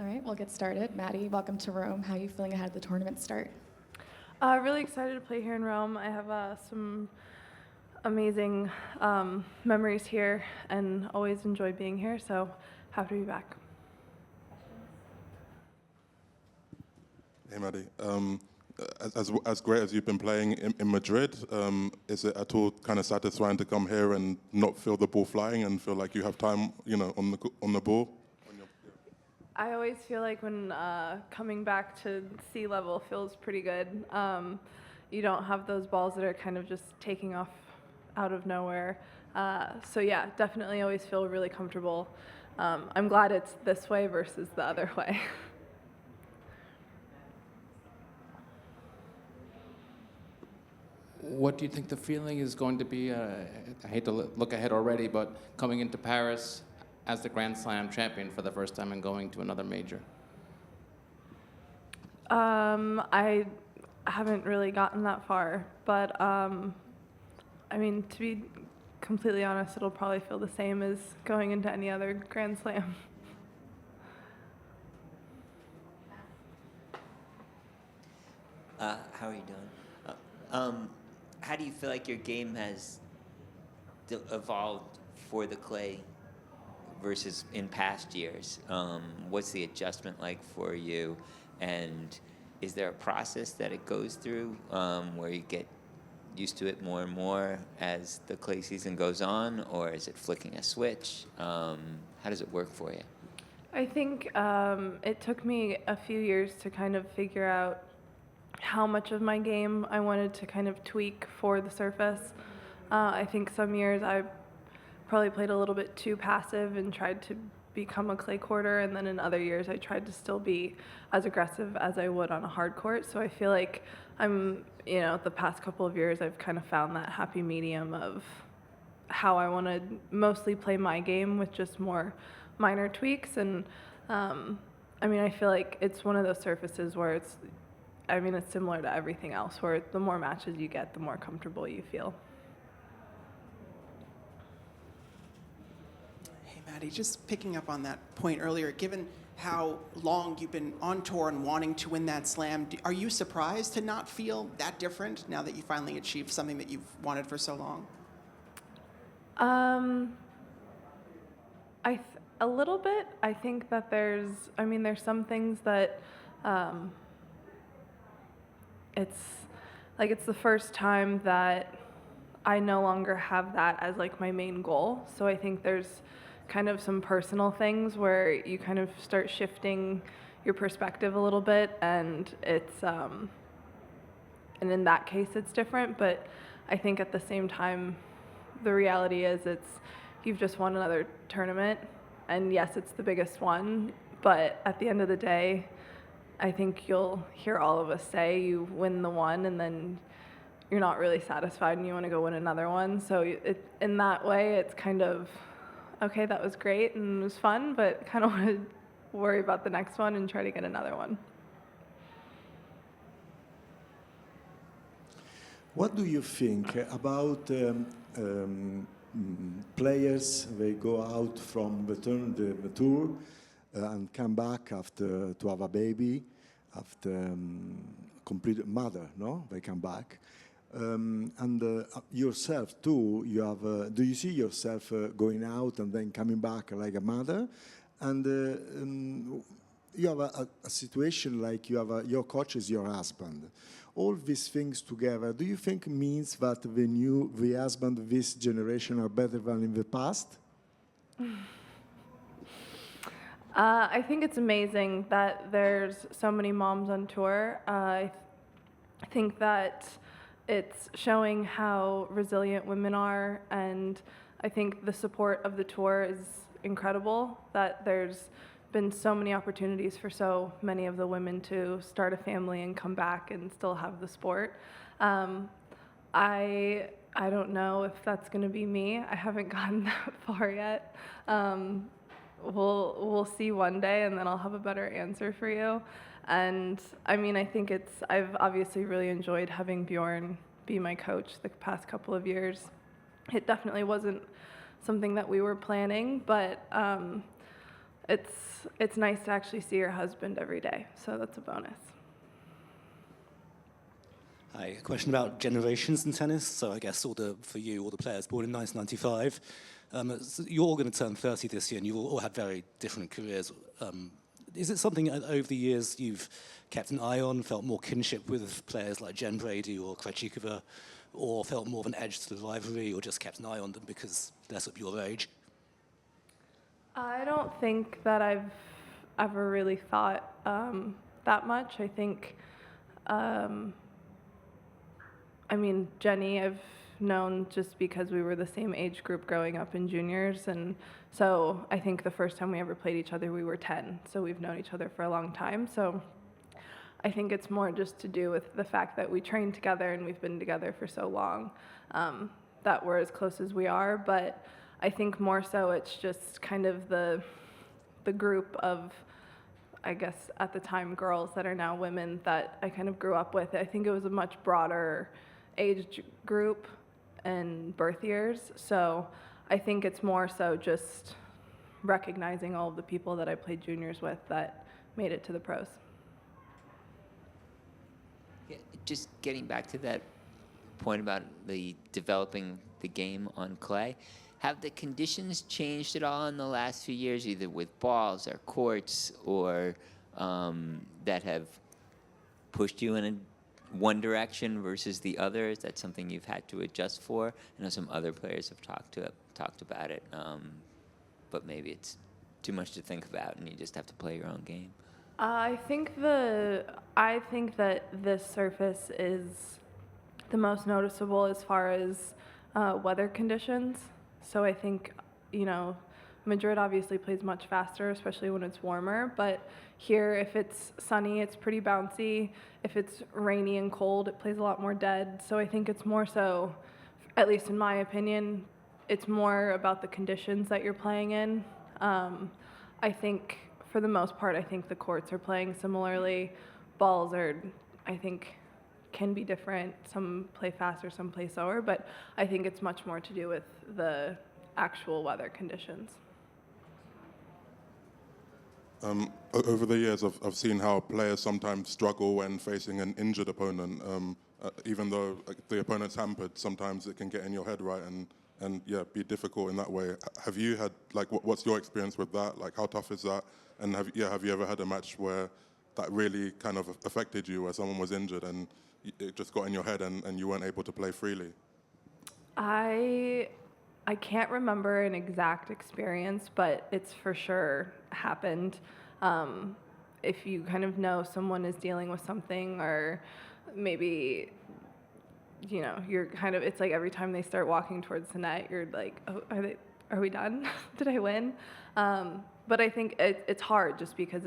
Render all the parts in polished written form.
All right, we'll get started. Maddie, welcome to Rome. How are you feeling ahead of the tournament start? Really excited to play here in Rome. I have some amazing memories here and always enjoy being here, so happy to be back. Hey, Maddie. As great as you've been playing in Madrid, is it at all kind of satisfying to come here and not feel the ball flying and feel like you have time, on the ball? I always feel like when coming back to sea level feels pretty good. You don't have those balls that are kind of just taking off out of nowhere. So yeah, definitely always feel really comfortable. I'm glad it's this way versus the other way. What do you think the feeling is going to be? I hate to look ahead already, but coming into Paris as the Grand Slam champion for the first time and going to another major? I haven't really gotten that far, but I mean, to be completely honest, it'll probably feel the same as going into any other Grand Slam. How are you doing? How do you feel like your game has evolved for the clay versus in past years? What's the adjustment like for you? And is there a process that it goes through where you get used to it more and more as the clay season goes on, or is it flicking a switch? How does it work for you? I think it took me a few years to kind of figure out how much of my game I wanted to kind of tweak for the surface. I think some years I probably played a little bit too passive and tried to become a clay courter, and then in other years I tried to still be as aggressive as I would on a hard court. So I feel like the past couple of years I've kind of found that happy medium of how I want to mostly play my game with just more minor tweaks. And I feel like it's one of those surfaces where it's similar to everything else, where the more matches you get, the more comfortable you feel. Hey, Maddie, just picking up on that point earlier, given how long you've been on tour and wanting to win that slam, are you surprised to not feel that different now that you finally achieved something that you've wanted for so long? A little bit. I think that there's some things that it's the first time that I no longer have that as like my main goal. So I think there's kind of some personal things where you kind of start shifting your perspective a little bit, and it's and in that case it's different. But I think at the same time, the reality is you've just won another tournament, and yes, it's the biggest one, but at the end of the day, I think you'll hear all of us say you win the one and then you're not really satisfied and you want to go win another one. So in that way, it's kind of, okay, that was great and it was fun, but kind of want to worry about the next one and try to get another one. What do you think about players? They go out from the tour and come back after to have a baby, after complete mother, no? They come back. And yourself too, you have, do you see yourself going out and then coming back like a mother? And you have a situation like you have your coach is your husband. All these things together, do you think means that the husband of this generation are better than in the past? I think it's amazing that there's so many moms on tour. I think that it's showing how resilient women are, and I think the support of the tour is incredible, that there's been so many opportunities for so many of the women to start a family and come back and still have the sport. I don't know if that's going to be me. I haven't gotten that far yet. We'll see one day, and then I'll have a better answer for you. And I think I've obviously really enjoyed having Bjorn be my coach the past couple of years. It definitely wasn't something that we were planning, but it's nice to actually see your husband every day, so that's a bonus. Hi, a question about generations in tennis. So I guess for you, all the players born in 1995, so you're all going to turn 30 this year, and you all had very different careers. Is it something over the years you've kept an eye on, felt more kinship with players like Jen Brady or Krejcikova, or felt more of an edge to the rivalry, or just kept an eye on them because they're sort of your age? I don't think that I've ever really thought that much. I think, I mean, Jenny I've known just because we were the same age group growing up in juniors, and so I think the first time we ever played each other we were 10, so we've known each other for a long time. So I think it's more just to do with the fact that we trained together and we've been together for so long that we're as close as we are. But I think more so it's just kind of the group of, I guess at the time, girls that are now women that I kind of grew up with. I think it was a much broader age group and birth years. So I think it's more so just recognizing all of the people that I played juniors with that made it to the pros. Yeah, just getting back to that point about the developing the game on clay, have the conditions changed at all in the last few years, either with balls or courts, or that have pushed you in one direction versus the other? Is that something you've had to adjust for? I know some other players have talked about it, but maybe it's too much to think about and you just have to play your own game. I think that this surface is the most noticeable as far as weather conditions. So I think, Madrid obviously plays much faster, especially when it's warmer. But here, if it's sunny, it's pretty bouncy. If it's rainy and cold, it plays a lot more dead. So I think it's more so, at least in my opinion, it's more about the conditions that you're playing in. I think, for the most part, I think the courts are playing similarly. Balls are, I think, can be different. Some play faster, some play slower. But I think it's much more to do with the actual weather conditions. Over the years, I've seen how players sometimes struggle when facing an injured opponent. Even though the opponent's hampered, sometimes it can get in your head, right, and be difficult in that way. Have you had, what's your experience with that? Like, how tough is that? And have you ever had a match where that really kind of affected you, where someone was injured and it just got in your head and you weren't able to play freely? I can't remember an exact experience, but it's for sure happened. If you kind of know someone is dealing with something, or maybe, you're kind of, it's like every time they start walking towards the net, you're like, oh, are we done? Did I win? But I think it's hard just because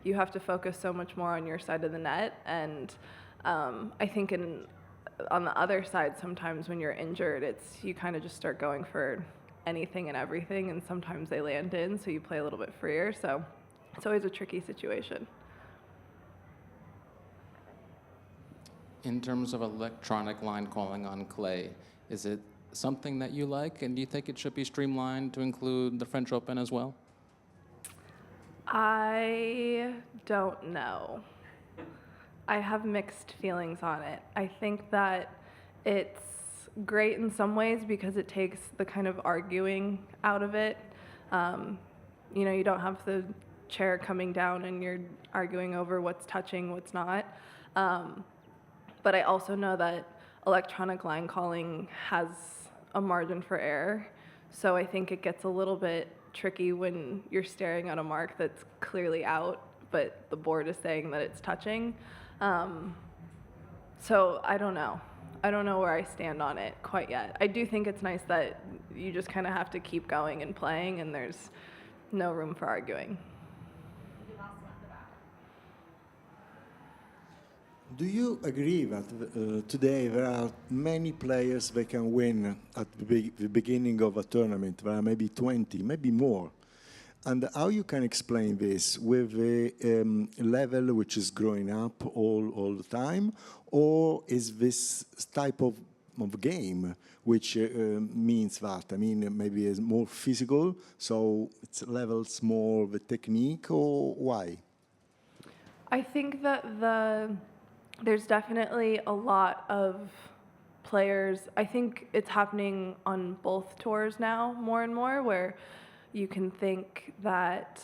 you have to focus so much more on your side of the net. And I think on the other side, sometimes when you're injured, you kind of just start going for anything and everything, and sometimes they land in, so you play a little bit freer. So it's always a tricky situation. In terms of electronic line calling on clay, is it something that you like, and do you think it should be streamlined to include the French Open as well? I don't know. I have mixed feelings on it. I think that it's great in some ways because it takes the kind of arguing out of it. You don't have the chair coming down and you're arguing over what's touching, what's not. But I also know that electronic line calling has a margin for error. So I think it gets a little bit tricky when you're staring at a mark that's clearly out, but the board is saying that it's touching. So I don't know. I don't know where I stand on it quite yet. I do think it's nice that you just kind of have to keep going and playing, and there's no room for arguing. Do you agree that today there are many players that can win at the beginning of a tournament? There are maybe 20, maybe more. And how you can explain this with a level which is growing up all the time? Or is this type of of game, which means that, I mean, maybe it's more physical, so it levels more the technique, or why? I think that there's definitely a lot of players. I think it's happening on both tours now more and more, where you can think that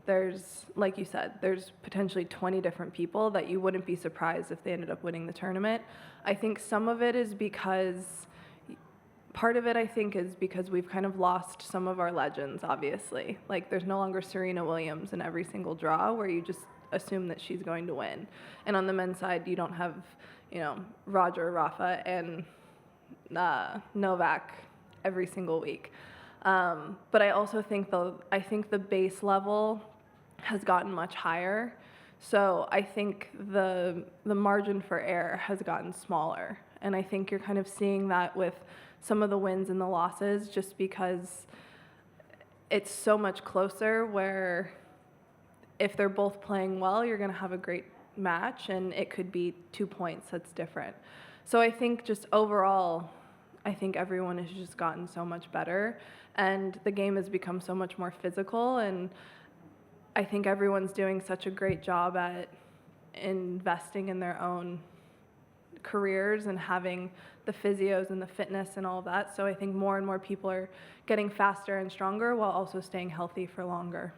there's, like you said, there's potentially 20 different people that you wouldn't be surprised if they ended up winning the tournament. I think some of it is because, part of it I think is because we've kind of lost some of our legends, obviously. Like there's no longer Serena Williams in every single draw where you just assume that she's going to win. And on the men's side, you don't have, you know, Roger, Rafa, and Novak every single week. But I also think the base level has gotten much higher. So I think the margin for error has gotten smaller. And I think you're kind of seeing that with some of the wins and the losses, just because it's so much closer, where if they're both playing well, you're going to have a great match, and it could be 2 points that's different. So I think just overall, I think everyone has just gotten so much better, and the game has become so much more physical, and I think everyone's doing such a great job at investing in their own careers and having the physios and the fitness and all of that. So I think more and more people are getting faster and stronger while also staying healthy for longer.